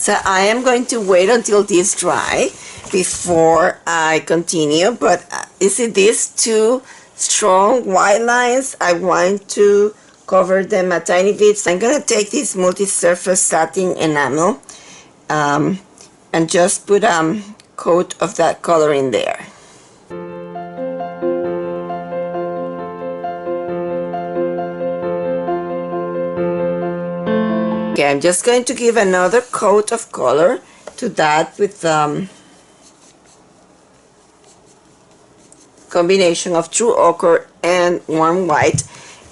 So I am going to wait until this dry before I continue, but you see these two strong white lines, I want to cover them a tiny bit. So I'm going to take this multi-surface satin enamel and just put a coat of that color in there. Okay, I'm just going to give another coat of color to that with combination of true ochre and warm white,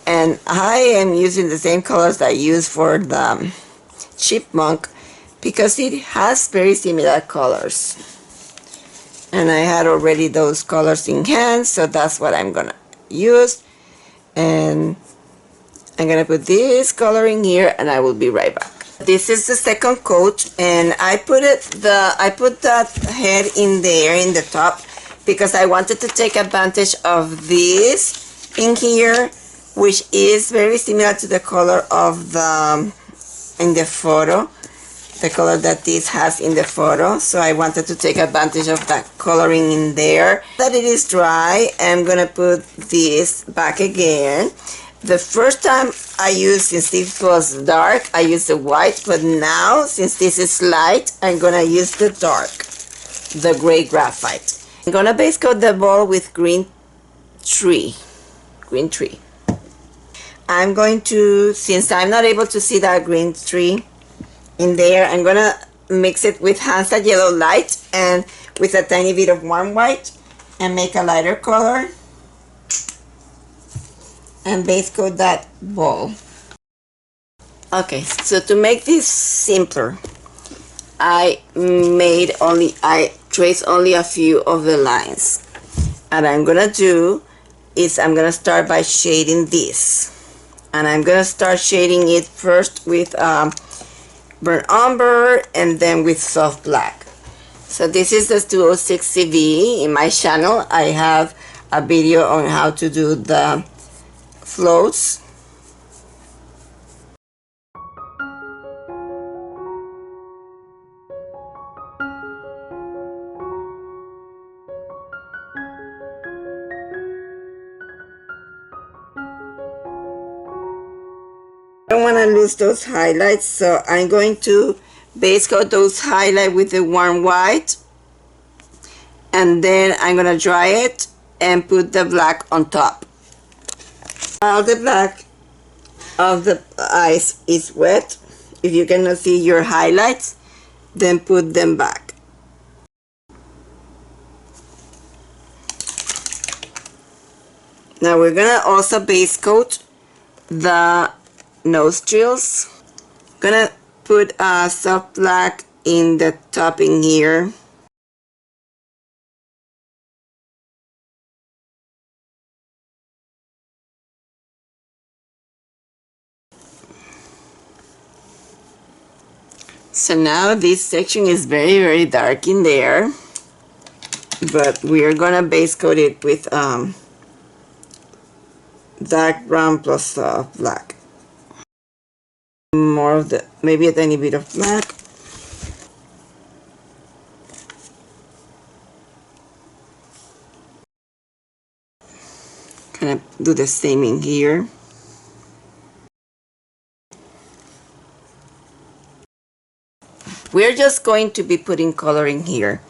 and I am using the same colors that I use for the chipmunk because it has very similar colors, and I had already those colors in hand, so that's what I'm gonna use. And I'm gonna put this color in here and I will be right back. This is the second coat, and I put that head in there in the top because I wanted to take advantage of this in here, which is very similar to the color of the in the photo, the color that this has in the photo. So I wanted to take advantage of that coloring in there. That it is dry, I'm gonna put this back again. The first time I used, since this was dark, I used the white, but now since this is light, I'm gonna use the dark, the gray graphite. I'm gonna base coat the ball with green tree. I'm going to, since I'm not able to see that green tree in there, I'm gonna mix it with Hansa yellow light and with a tiny bit of warm white and make a lighter color and base coat that ball. Okay, so to make this simpler, I traced only a few of the lines. And I'm gonna do is I'm gonna start by shading this, and I'm gonna start shading it first with burnt umber and then with soft black. So this is the 206 CV. In my channel I have a video on how to do the floats. I don't want to lose those highlights, so I'm going to base coat those highlights with the warm white, and then I'm going to dry it and put the black on top. While the black of the eyes is wet, if you cannot see your highlights, then put them back. Now we're gonna also base coat the nostrils. Gonna put a soft black in the topping here. So now this section is very dark in there, but we are gonna base coat it with dark brown plus soft black. More of the, maybe a tiny bit of black. Kind of do the same in here. We're just going to be putting coloring here.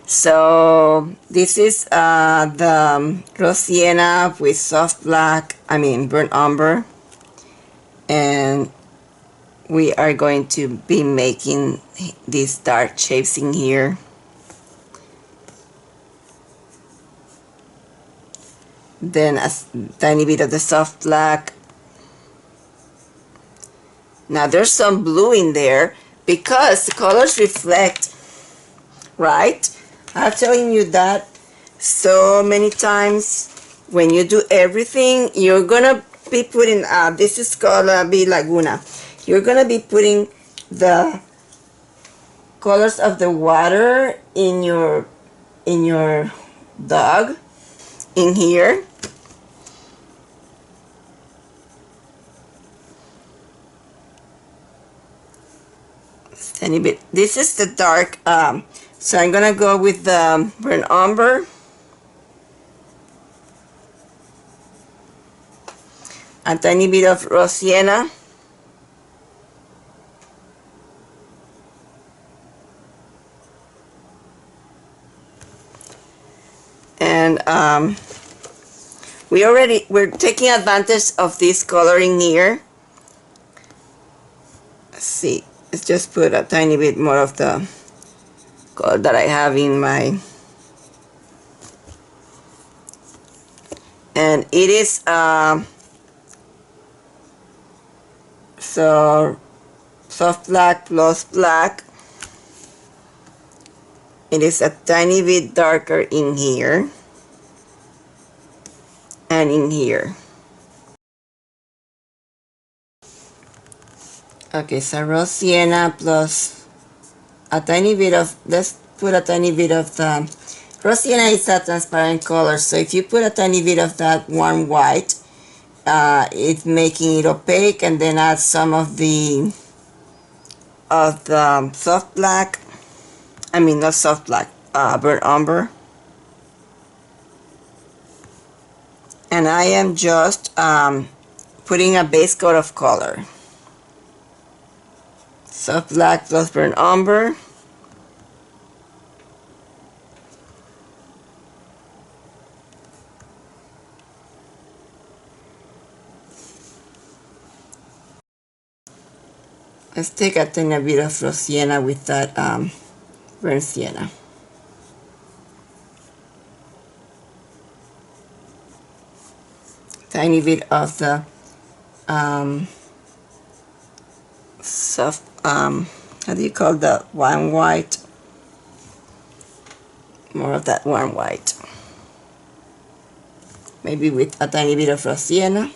So this is the rose sienna with soft black, burnt umber, and we are going to be making these dark shapes in here. Then a tiny bit of the soft black. Now there's some blue in there because the colors reflect, right? I'm telling you that so many times. When you do everything, you're gonna be putting this is called Laguna. You're gonna be putting the colors of the water in your dog in here. tiny bit. This is the dark, so I'm gonna go with the burnt umber, a tiny bit of raw sienna, and we're taking advantage of this coloring here. Let's see, let's just put a tiny bit more of the color that I have in my, and it is so soft black plus black. It is a tiny bit darker in here and in here. Okay, so raw sienna plus a tiny bit of, let's put a tiny bit of the, raw sienna is a transparent color, so if you put a tiny bit of that warm white, it's making it opaque, and then add some of the soft black, I mean not soft black, burnt umber. And I am just putting a base coat of color. Soft black plus burnt umber. Let's take a tiny bit of raw sienna with that burnt sienna. Tiny bit of the soft, how do you call the warm white? More of that warm white. Maybe with a tiny bit of raw sienna.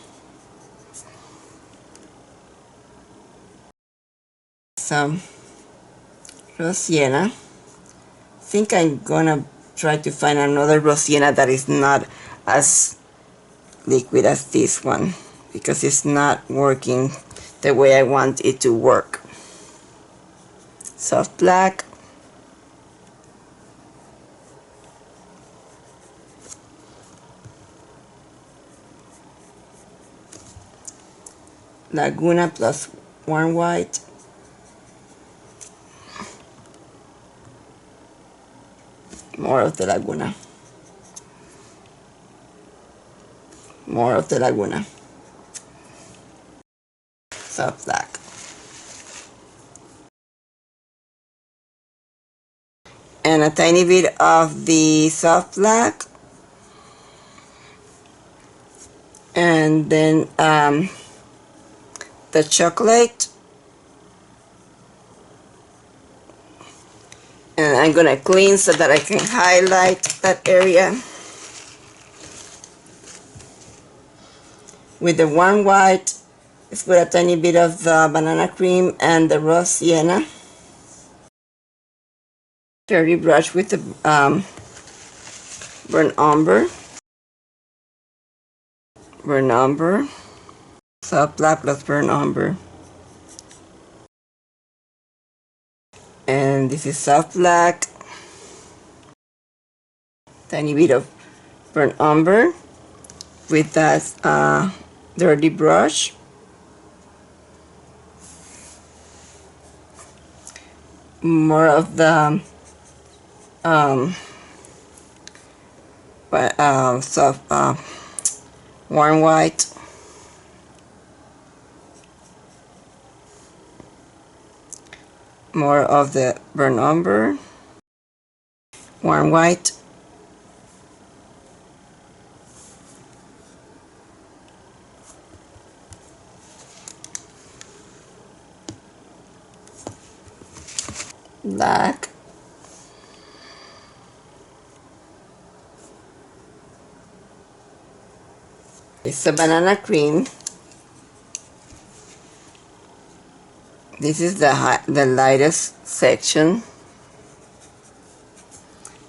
Some raw sienna. I think I'm gonna try to find another raw sienna that is not as liquid as this one, because it's not working the way I want it to work. Soft black. Laguna plus warm white. More of the Laguna. More of the Laguna. Soft black. And a tiny bit of the soft black. And then the chocolate. And I'm gonna clean so that I can highlight that area with the warm white. Let's put a tiny bit of the banana cream and the raw sienna. Dirty brush with the burnt umber. Burnt umber. Soft black plus burnt umber. And this is soft black. Tiny bit of burnt umber with that dirty brush. More of the soft warm white. More of the burnt umber. Warm white. Black. It's a banana cream. This is the lightest section.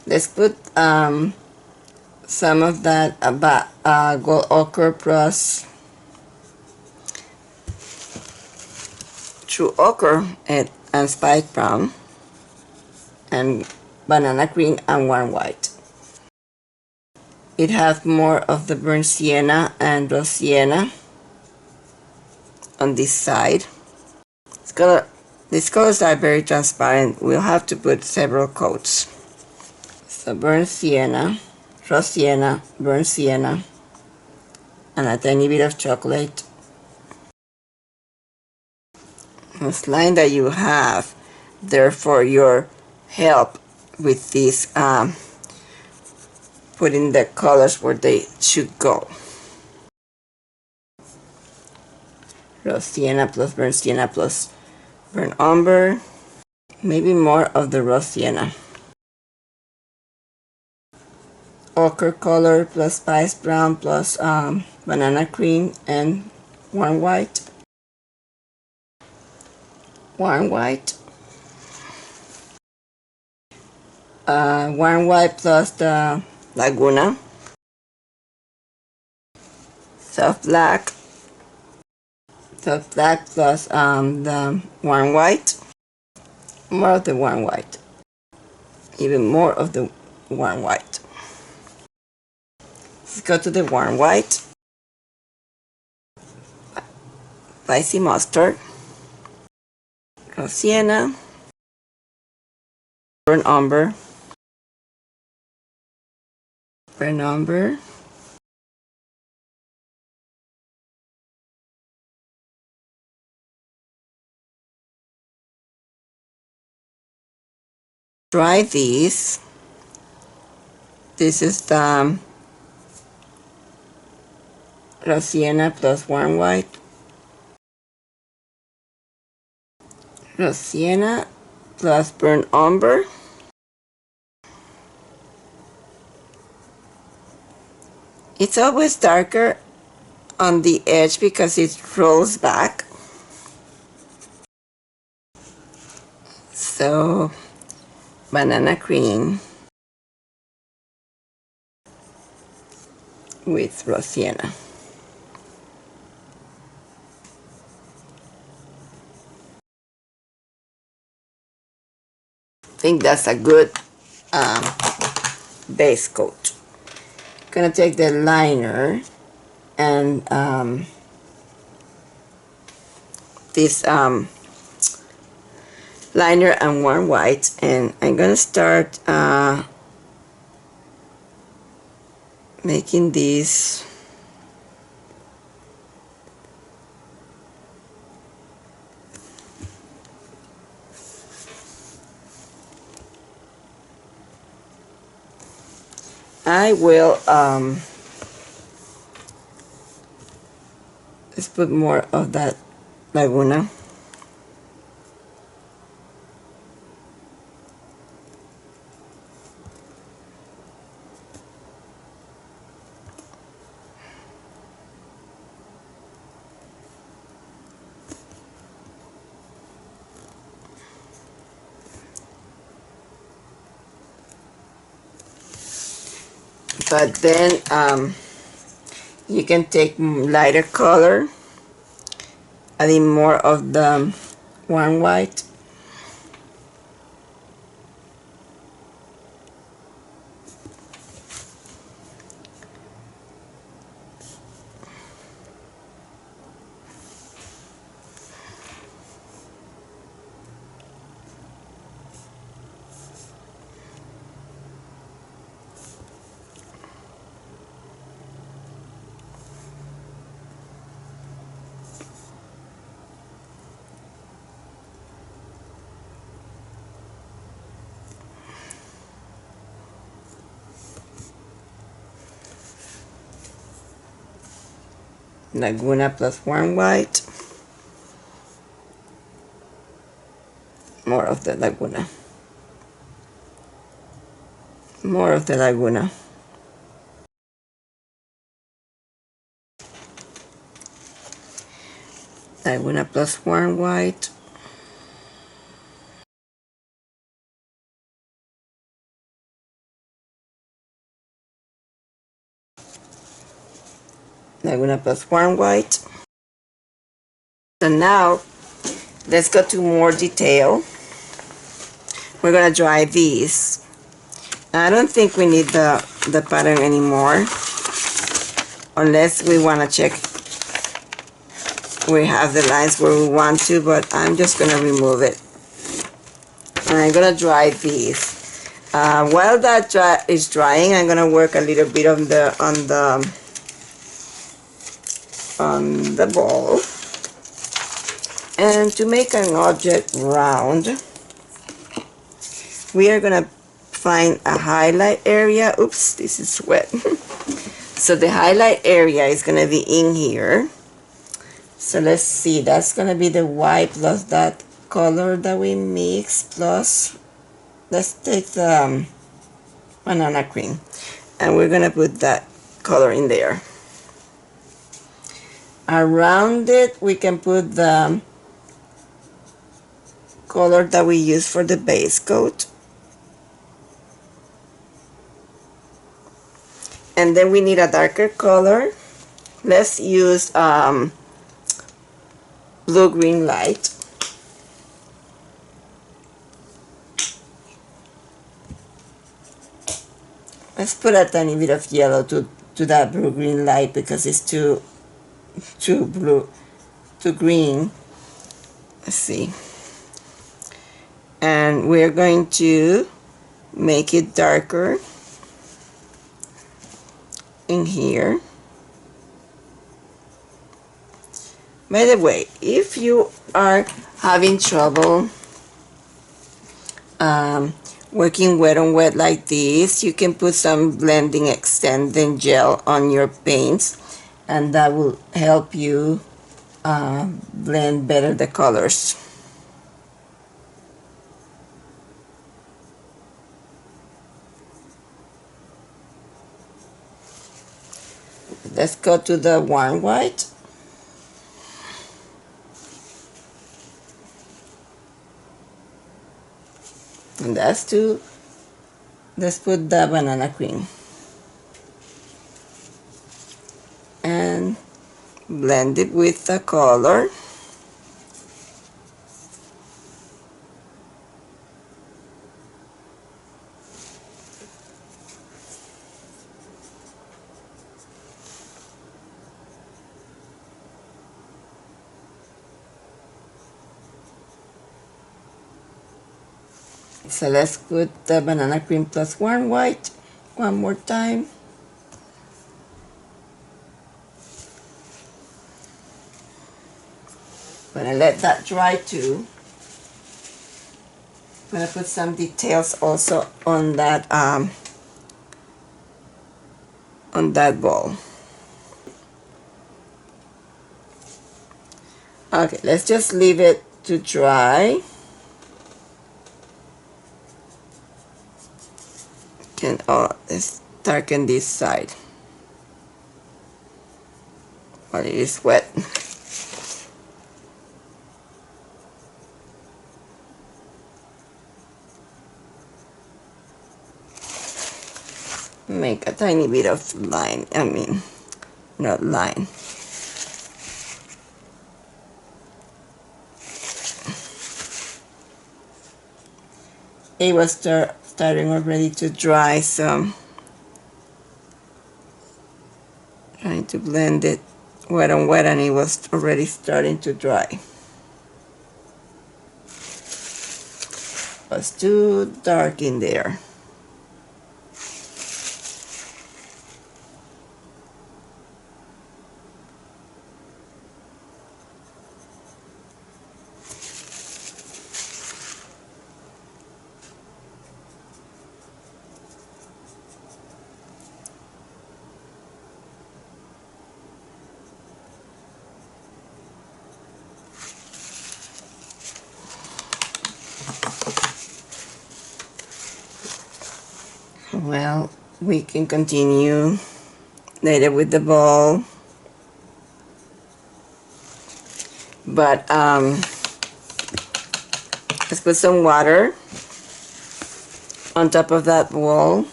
Let's put some of that gold ochre plus true ochre, and and spice brown and banana green and warm white. It has more of the burnt sienna and rose sienna on this side. These colors are very transparent. We'll have to put several coats. So burnt sienna, rose sienna, burnt sienna, and a tiny bit of chocolate. This line that you have there for your help with this putting the colors where they should go. Rose sienna plus burnt sienna plus burnt umber, maybe more of the rose sienna. Ochre color plus spice brown plus banana cream and warm white. Warm white. Warm white plus the Laguna. Soft black. Soft black plus the warm white. More of the warm white. Even more of the warm white. Let's go to the warm white. Spicy mustard. Rose sienna. Burnt umber. Burnt umber. Try these. This is the rose sienna plus warm white. Rose sienna plus burnt umber. It's always darker on the edge because it rolls back. So banana cream with rose sienna. I think that's a good base coat. I'm gonna take the liner and this liner and warm white, and I'm gonna start making these I will let's put more of that Laguna. But then you can take lighter color, adding more of the warm white. Laguna plus warm white. More of the Laguna. More of the Laguna. Laguna plus warm white. Laguna plus warm white. So now Let's go to more detail. We're gonna dry these. I don't think we need the pattern anymore, unless we want to check we have the lines where we want to, but I'm just gonna remove it. And I'm gonna dry these. While that is drying, I'm gonna work a little bit on the ball. And to make an object round, we are gonna find a highlight area. Oops, this is wet. So the highlight area is gonna be in here. So let's see, that's gonna be the white plus that color that we mixed, plus let's take the banana cream, and we're gonna put that color in there. Around it we can put the color that we use for the base coat, and then we need a darker color. Let's use blue-green light. Let's put a tiny bit of yellow to that blue-green light because it's too blue, too green. Let's see. And we're going to make it darker in here. By the way, if you are having trouble working wet on wet like this, you can put some blending extending gel on your paints, and that will help you blend better the colors. Let's go to the warm white. And that's to, let's put the banana cream and blend it with the color. So let's put the banana cream plus warm white one more time. I'm gonna let that dry too. I'm gonna put some details also on that ball. Okay, let's just leave it to dry. Let's darken this side while it is wet. Make a tiny bit of line, not line. It was starting already to dry, so trying to blend it wet on wet, and it was already starting to dry. It was too dark in there. Well, we can continue later with the ball, but let's put some water on top of that ball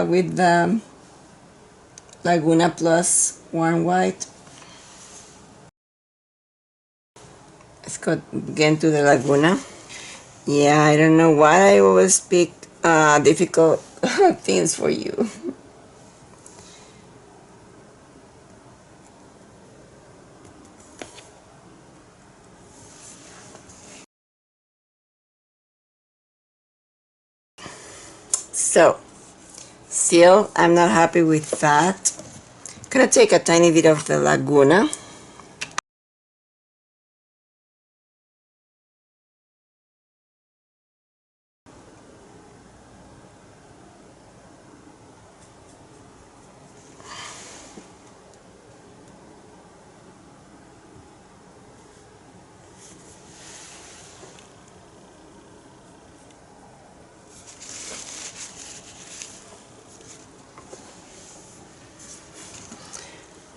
with the Laguna plus warm white. go again to the Laguna. Yeah, I don't know why I always pick difficult things for you. So, still, I'm not happy with that. I'm gonna take a tiny bit of the Laguna.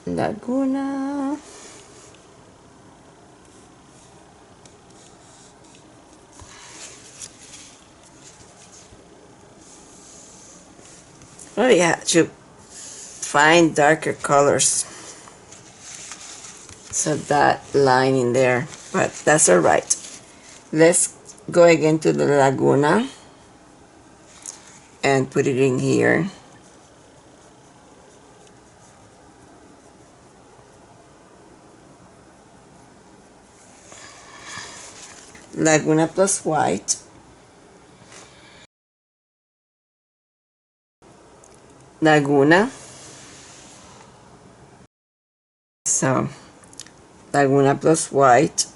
Laguna. Oh yeah, to find darker colors. So that line in there, but that's alright. Let's go again to the Laguna and put it in here. Laguna plus white. Laguna. So, Laguna plus white.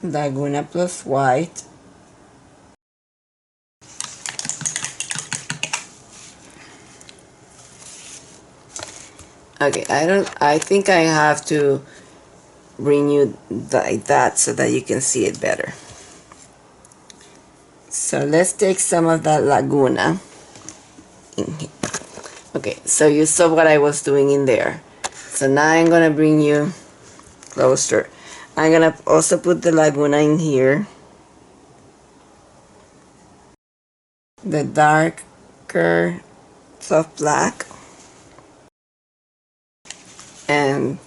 Laguna plus white. Okay, I think I have to bring you like that so that you can see it better. So let's take some of that Laguna in here. Okay, so you saw what I was doing in there. So now I'm gonna bring you closer. I'm gonna also put the Laguna in here. The darker soft black. And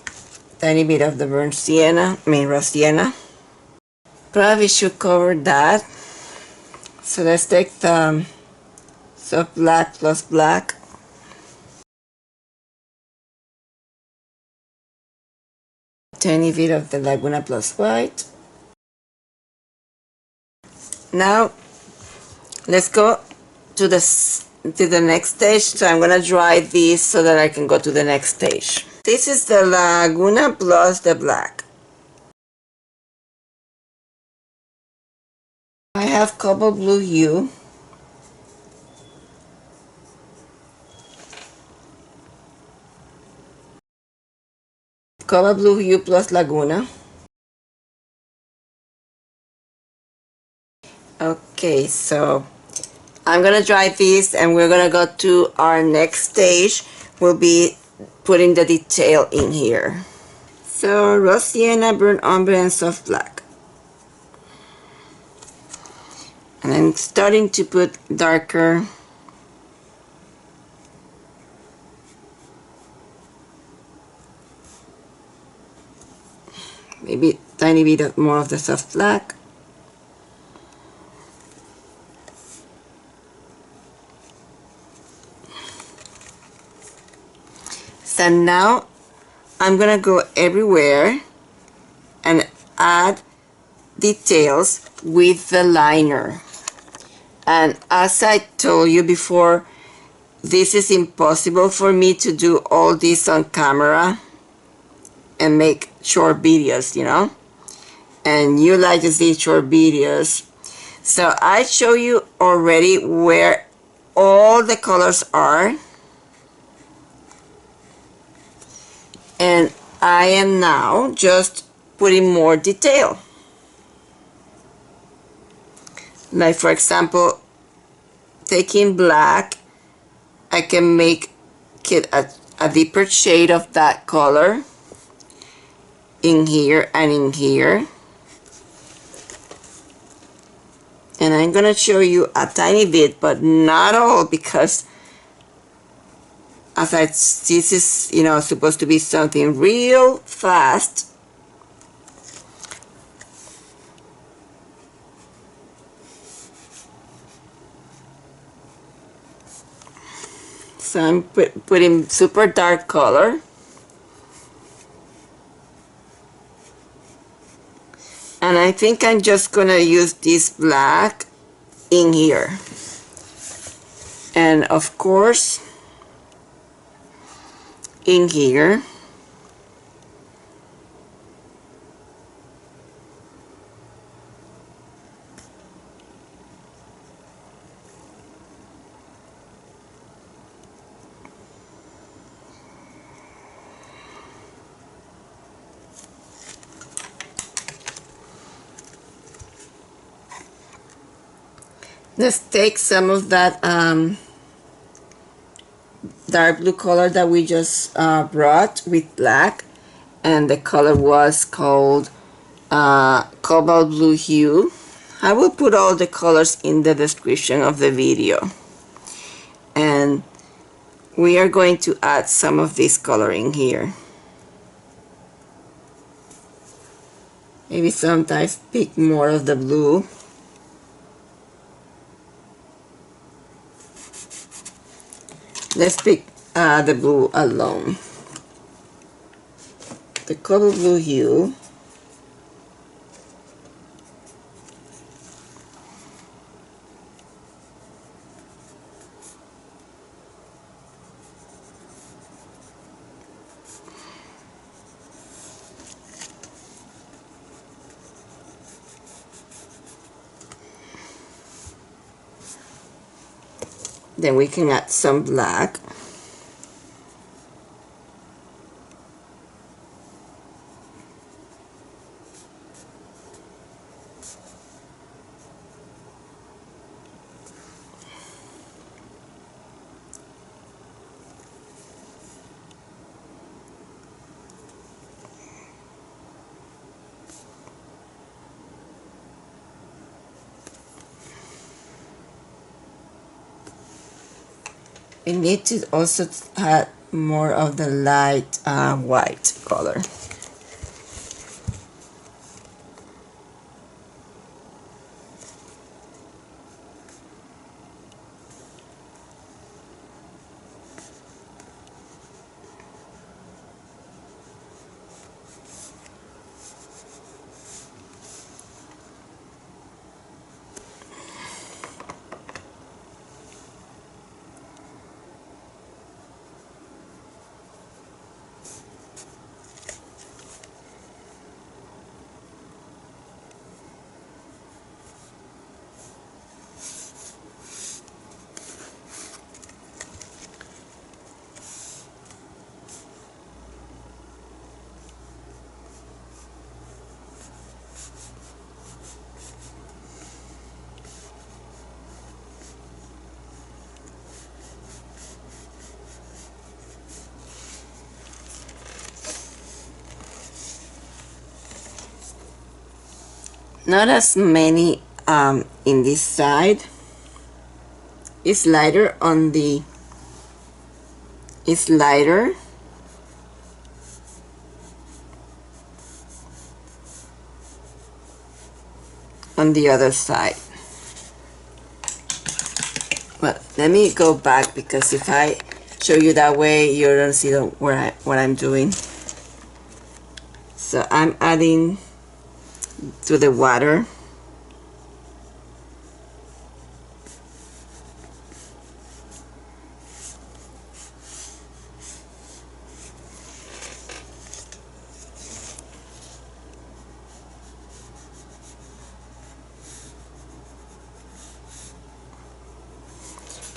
tiny bit of the burnt sienna, raw sienna. Probably should cover that. So let's take the soft black plus black. Tiny bit of the Laguna plus white. Now let's go to the next stage. So I'm gonna dry these so that I can go to the next stage. This is the Laguna plus the black. I have Cobalt Blue Hue. Cobalt Blue Hue plus Laguna. Okay, so I'm gonna dry these and we're gonna go to our next stage. We'll be putting the detail in here. So raw sienna, burnt umber, and soft black. And I'm starting to put darker. Maybe tiny bit of more of the soft black. So now I'm gonna go everywhere and add details with the liner. And as I told you before, this is impossible for me to do all this on camera and make short videos, you know, and you like to see short videos. So I show you already where all the colors are, and I am now just putting more detail. Like for example, taking black, I can make it a deeper shade of that color in here and in here. And I'm gonna show you a tiny bit, but not all, because as this is, you know, supposed to be something real fast, so I'm putting super dark color. And I think I'm just gonna use this black in here. And of course, in here, let's take some of that dark blue color that we just brought with black, and the color was called Cobalt Blue Hue. I will put all the colors in the description of the video. And we are going to add some of this coloring here. Maybe sometimes pick more of the blue. Let's pick the blue alone. The Cobalt Blue Hue. Then we can add some black. We need to also add more of the light white color. Not as many in this side. It's lighter on the, it's lighter on the other side. Well, let me go back, because if I show you that way, you don't see what I'm doing. So I'm adding to the water.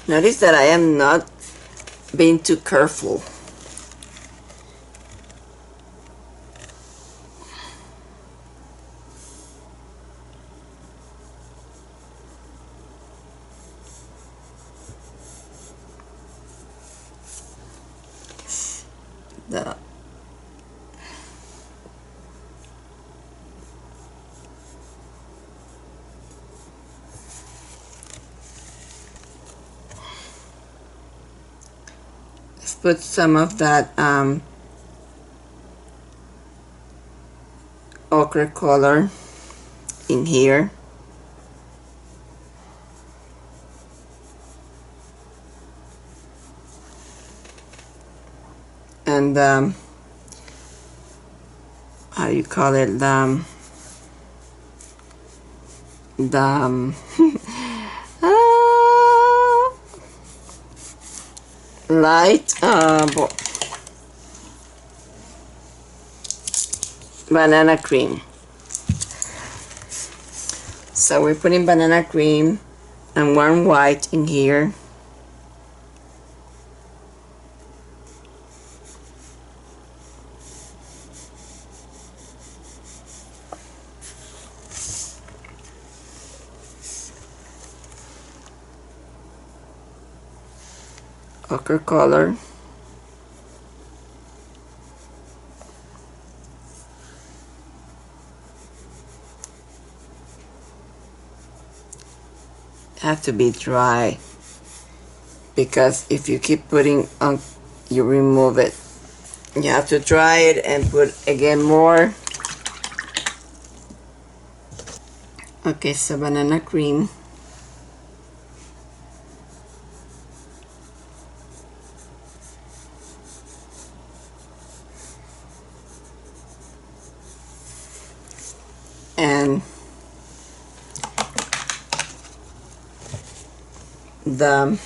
Notice that I am not being too careful. put some of that ochre color in here. And how you call it, light banana cream. So we're putting banana cream and warm white in here. Ochre color. Have to be dry, because if you keep putting on, you remove it. You have to dry it and put again more. Okay, so banana cream. And the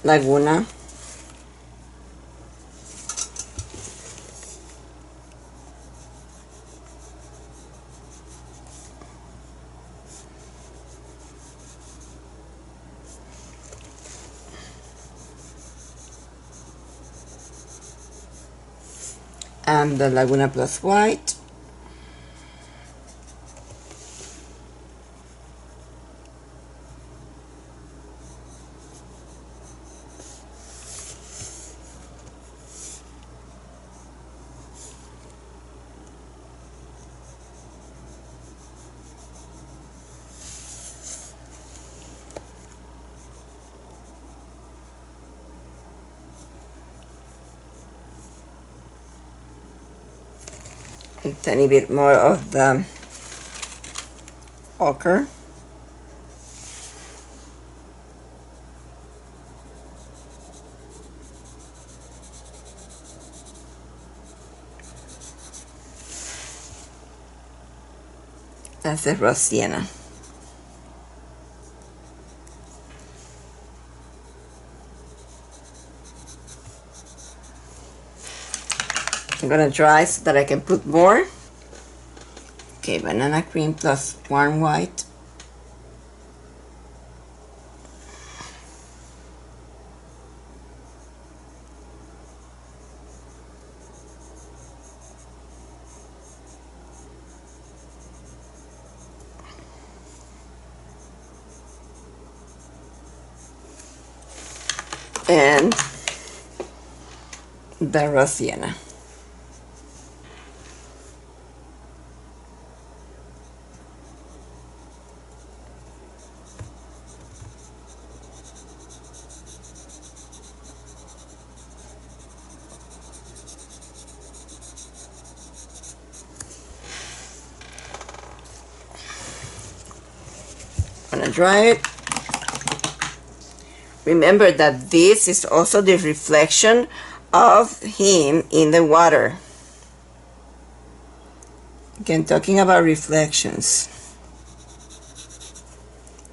Laguna. And the Laguna plus white. A tiny bit more of the ochre. That's the raw sienna. I'm gonna dry so that I can put more. Okay, banana cream plus warm white. And the raw sienna. I'm gonna dry it. Remember that this is also the reflection of him in the water. Again, talking about reflections.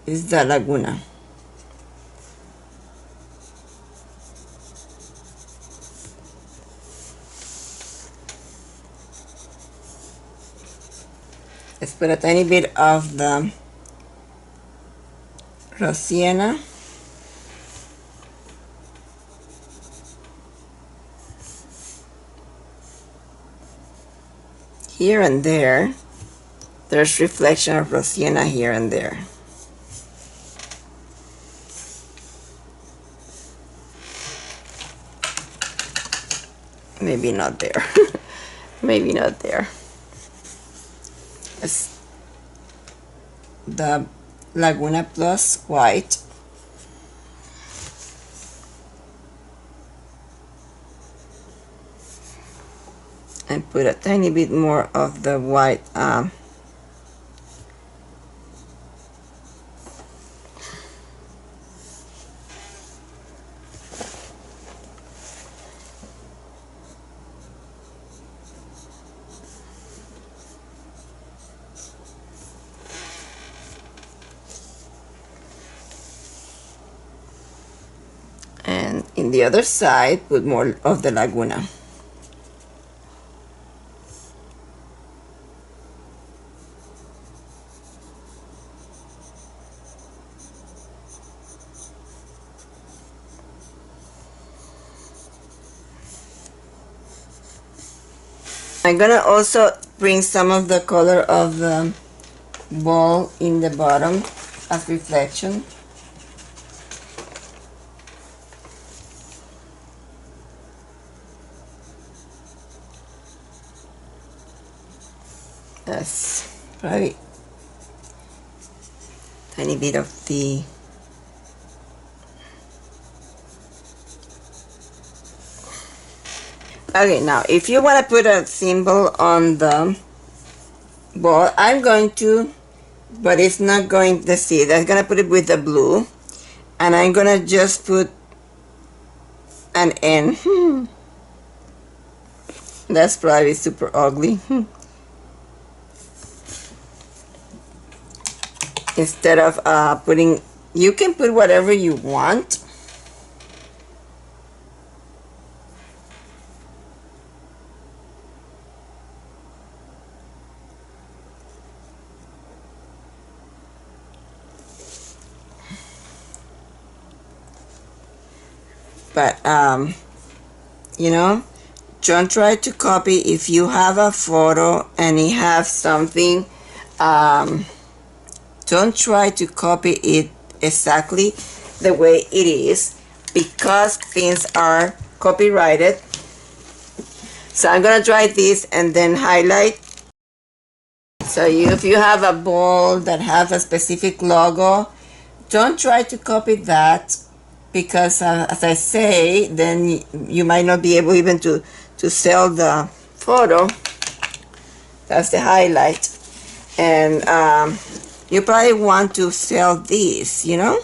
This is the Laguna. Let's put a tiny bit of the raw sienna. Here and there, there's reflection of raw sienna here and there. Maybe not there. Maybe not there. It's the Laguna plus white. and put a tiny bit more of the white and in the other side put more of the Laguna. I'm gonna also bring some of the color of the ball in the bottom as reflection. That's probably tiny bit of the okay. Now if you want to put a symbol on the ball, I'm going to, but it's not going to see. I'm gonna put it with the blue, and I'm gonna just put an N. That's probably super ugly. Instead of putting, you can put whatever you want. But you know, don't try to copy. If you have a photo and you have something, don't try to copy it exactly the way it is, because things are copyrighted. So I'm gonna try this and then highlight. So if you have a ball that has a specific logo, don't try to copy that, because as I say, then you might not be able even to sell the photo. That's the highlight. And you probably want to sell these, you know.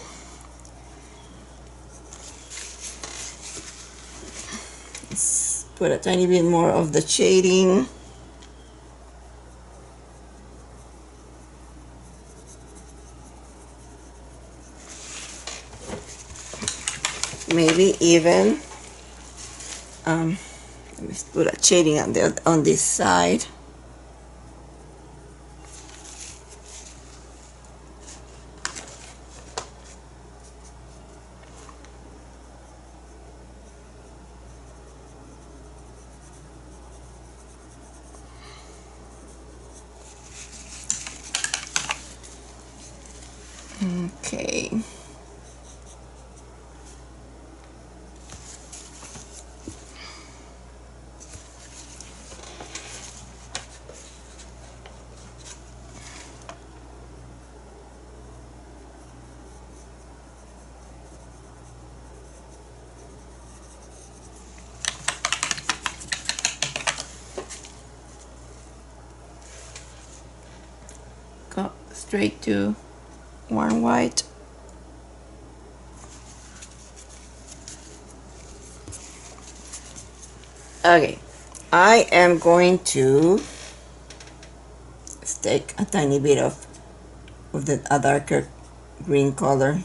Let's put a tiny bit more of the shading. Maybe even let me put a shading on this side. Okay. Go straight to warm white. Okay, I am going to take a tiny bit of a darker green color.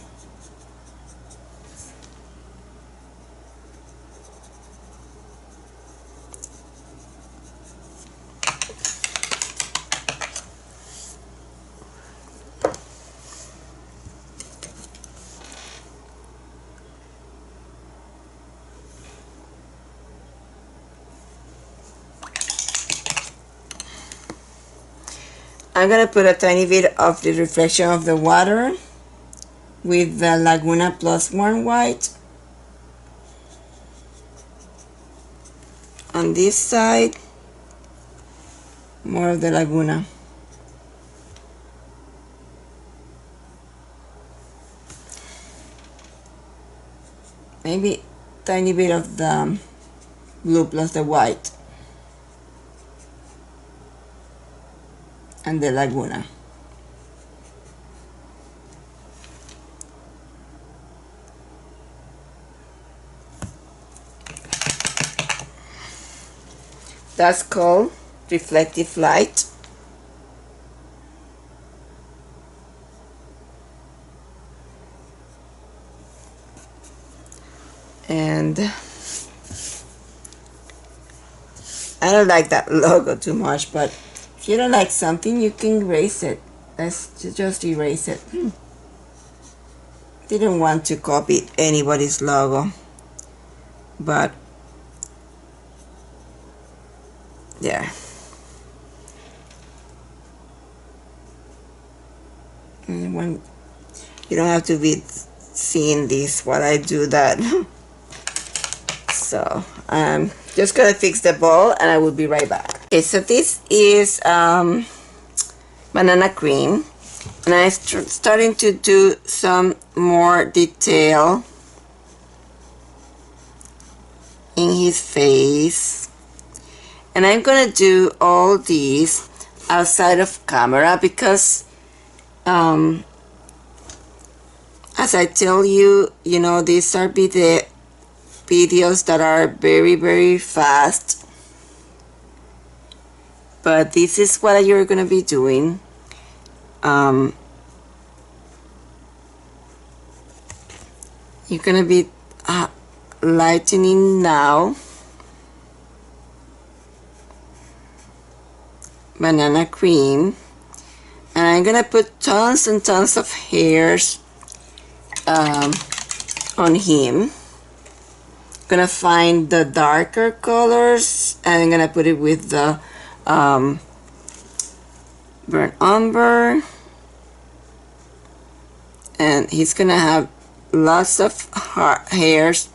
I'm gonna put a tiny bit of the reflection of the water with the Laguna plus warm white on this side, more of the Laguna. Maybe tiny bit of the blue plus the white. and the Laguna. That's called reflective light. And I don't like that logo too much, but if you don't like something, you can erase it. Let's just erase it. Didn't want to copy anybody's logo, but there. And when you don't have to be seeing this while I do that. So I'm just gonna fix the bowl and I will be right back. Okay, so this is banana cream, and I'm starting to do some more detail in his face, and I'm gonna do all these outside of camera because as I tell you, you know, these are the videos that are very fast, but this is what you're gonna be doing. You're gonna be lightening now, banana cream, and I'm gonna put tons and tons of hairs on him. Gonna find the darker colors and I'm gonna put it with the burnt umber, and he's gonna have lots of hairs,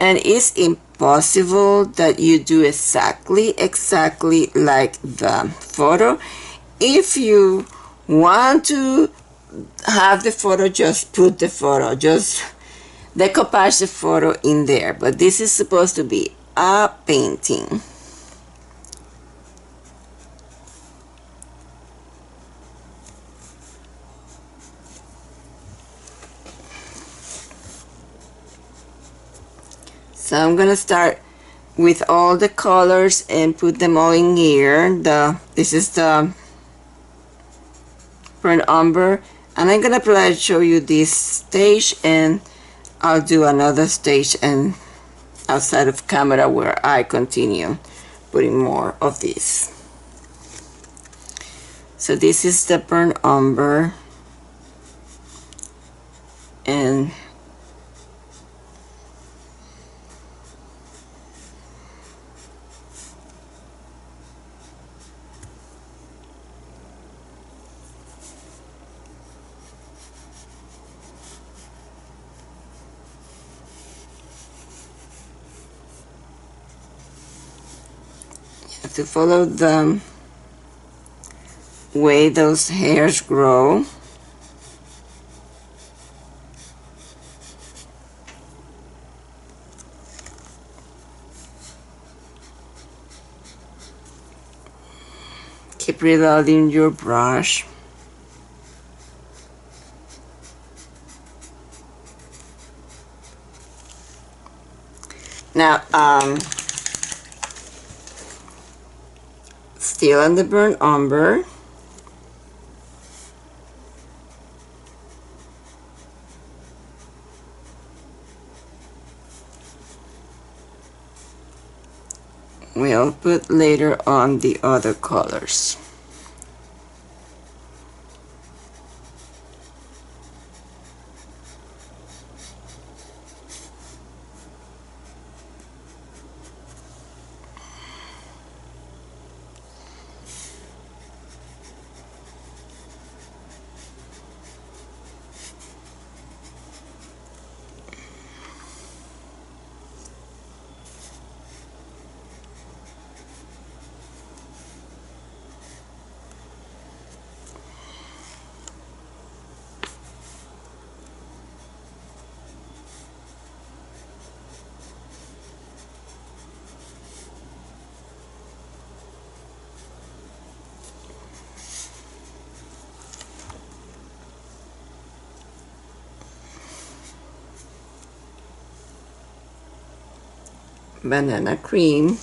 and it's impossible that you do exactly like the photo. If you want to have the photo, just put the photo, just decoupage the photo in there, but this is supposed to be a painting. So I'm gonna start with all the colors and put them all in here. This is the burnt umber, and I'm gonna show you this stage, and I'll do another stage and outside of camera where I continue putting more of this. So this is the burnt umber, and to follow the way those hairs grow. Keep reloading your brush. Now, still on the burnt umber, we'll put later on the other colors. banana cream.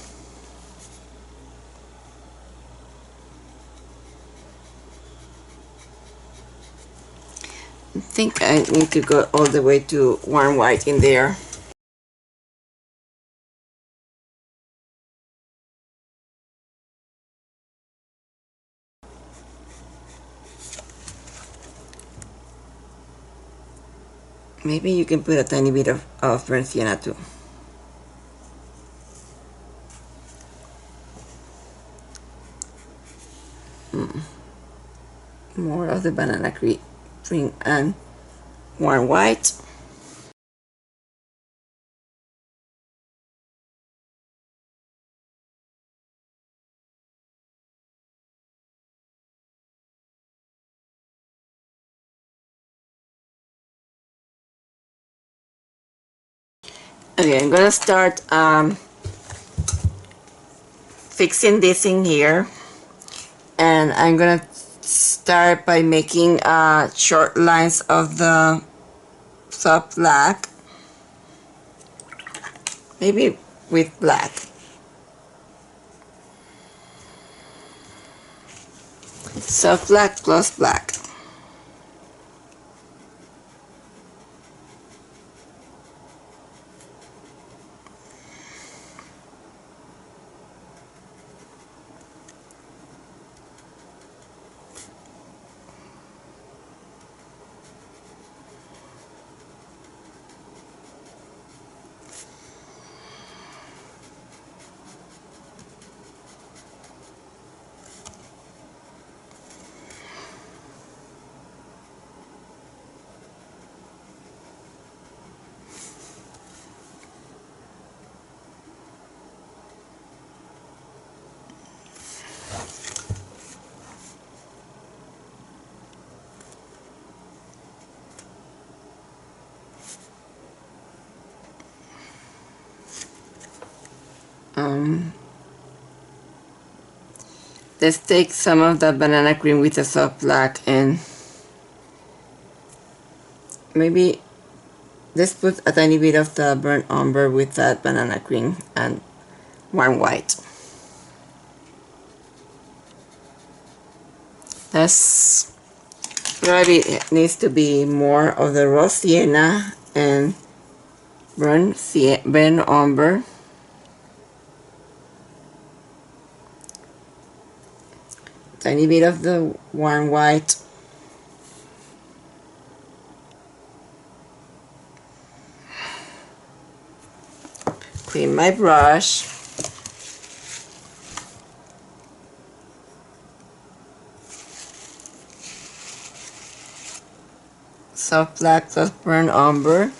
I think I need to go all the way to warm white in there. Maybe you can put a tiny bit of burnt sienna too. More of the banana cream and warm white. Okay, I'm gonna start fixing this in here, and I'm gonna start by making short lines of the soft black, maybe with black. Soft black plus black. Let's take some of the banana cream with the soft black, and maybe let's put a tiny bit of the burnt umber with that banana cream and warm white. That's probably needs to be more of the raw sienna and burnt umber. Tiny bit of the warm white. Clean my brush. Soft black plus burnt umber.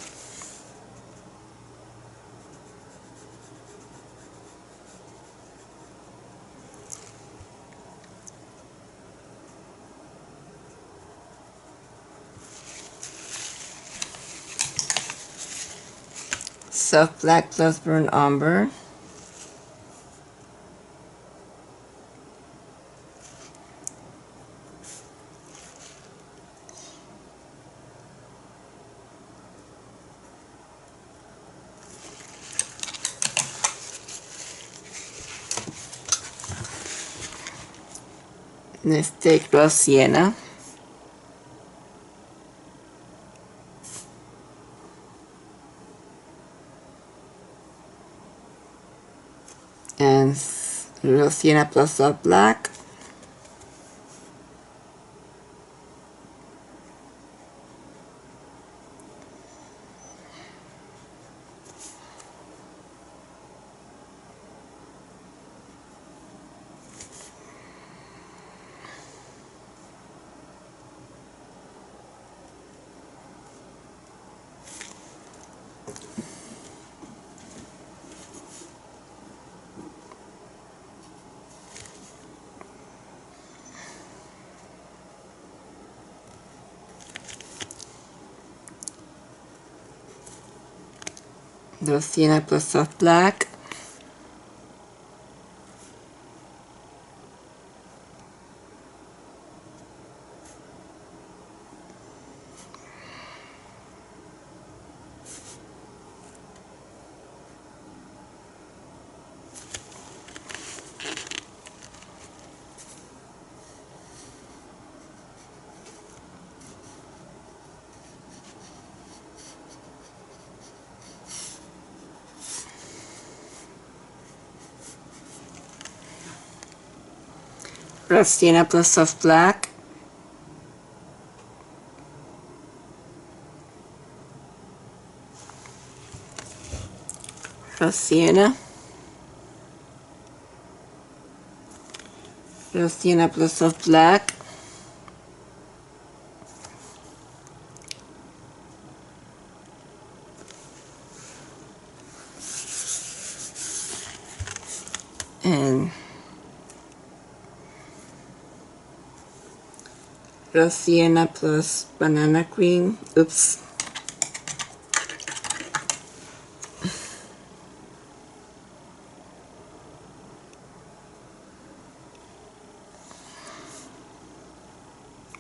Soft black plus burnt umber. Let's take raw sienna. And raw sienna plus soft black. The sienna plus soft black. Sienna plus soft black. Sienna. Sienna plus soft black. And Sienna plus banana cream. Oops.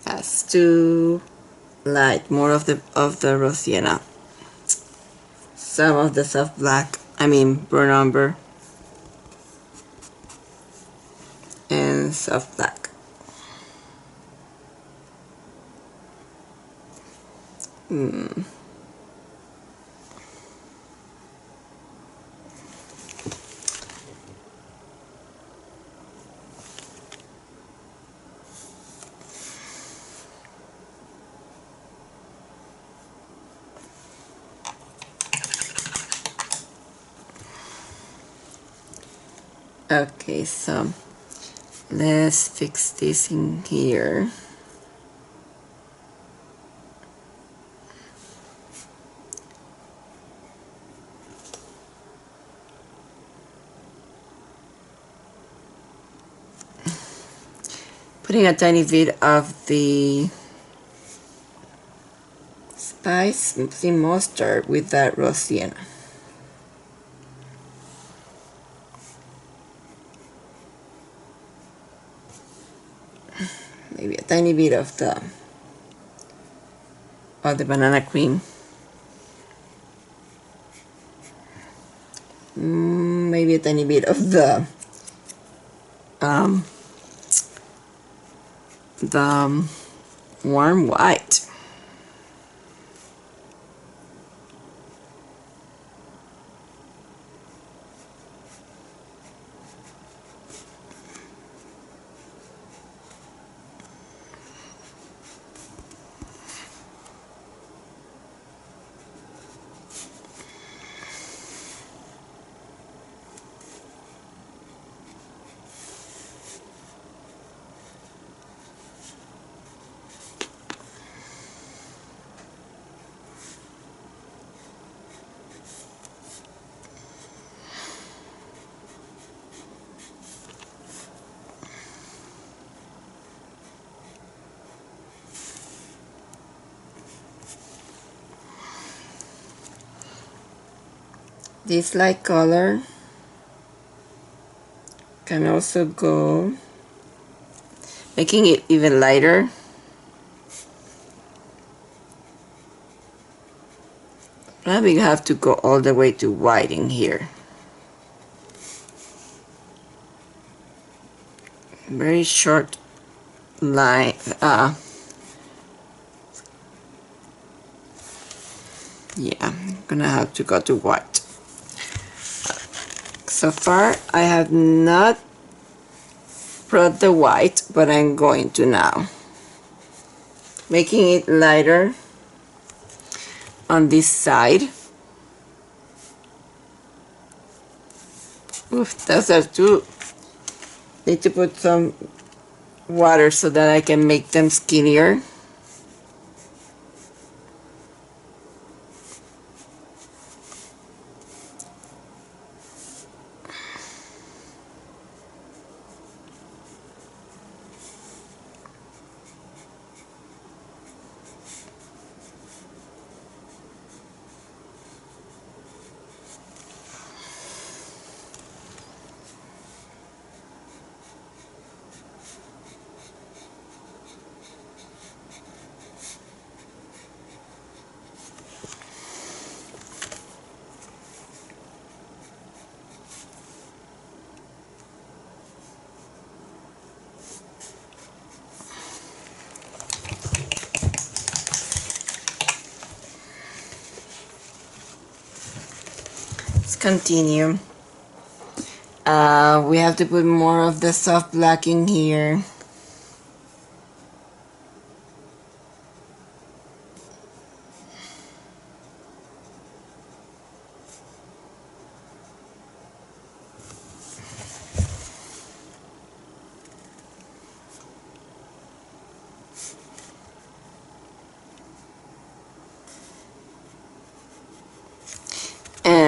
That's too light. More of the Sienna. Some of the soft black. I mean burnt umber. And soft black. Okay, so let's fix this in here. Putting a tiny bit of the spicy mustard with that raw sienna. Maybe a tiny bit of the banana cream. Maybe a tiny bit of the warm white. This light color can also go, making it even lighter. Probably have to go all the way to white in here. Very short line. Yeah, I'm gonna have to go to white. So far, I have not brought the white, but I'm going to now. Making it lighter on this side. Oof, those are too. Need to put some water so that I can make them skinnier. Continue. We have to put more of the soft black in here.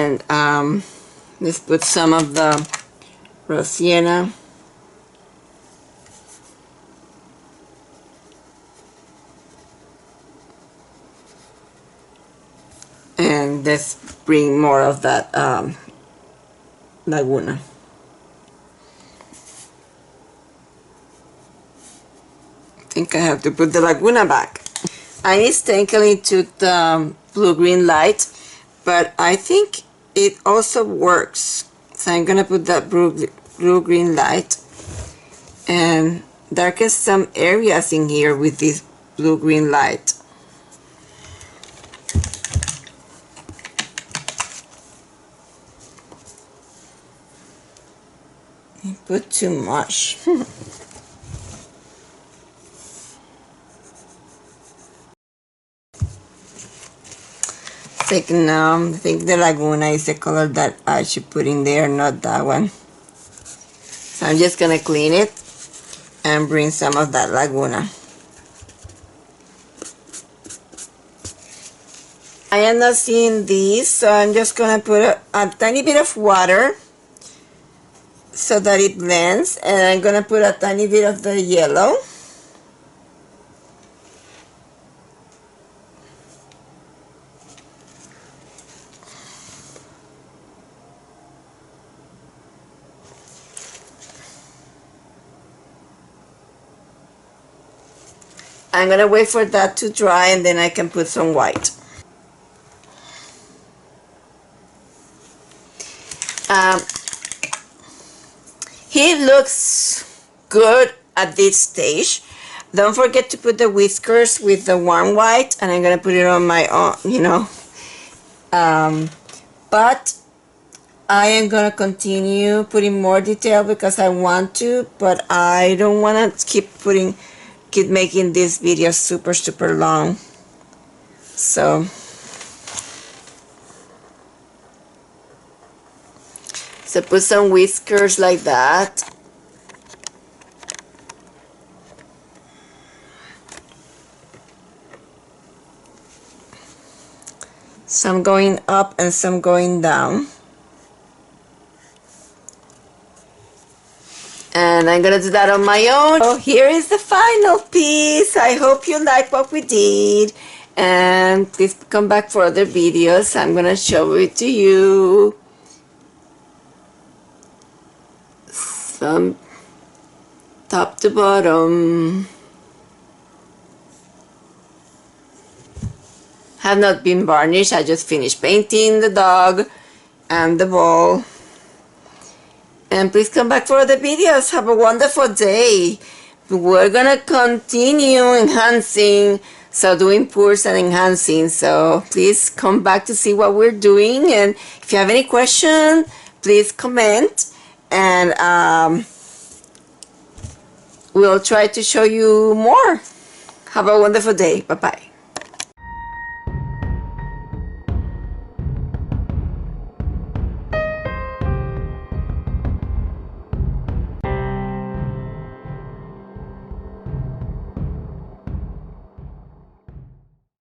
And let's put some of the Sienna. And let's bring more of that Laguna. I think I have to put the Laguna back. I mistakenly took the blue-green light, but I think it also works. So I'm gonna put that blue-green light and darken some areas in here with this blue-green light. Put too much. Like now, I think the Laguna is the color that I should put in there, not that one. So I'm just gonna clean it and bring some of that Laguna. I am not seeing these, so I'm just gonna put a tiny bit of water so that it blends, and I'm gonna put a tiny bit of the yellow. I'm gonna wait for that to dry and then I can put some white. He looks good at this stage. Don't forget to put the whiskers with the warm white, and I'm gonna put it on my own, you know. But I am gonna continue putting more detail because I want to, but I don't wanna keep making this video super long. So put some whiskers like that. Some going up and some going down. And I'm gonna do that on my own. So here is the final piece. I hope you like what we did. And please come back for other videos. I'm gonna show it to you. From top to bottom. Have not been varnished. I just finished painting the dog and the ball. And please come back for other videos. Have a wonderful day. We're gonna continue enhancing, so doing pours and enhancing. So please come back to see what we're doing. And if you have any question, please comment. And we'll try to show you more. Have a wonderful day. Bye-bye.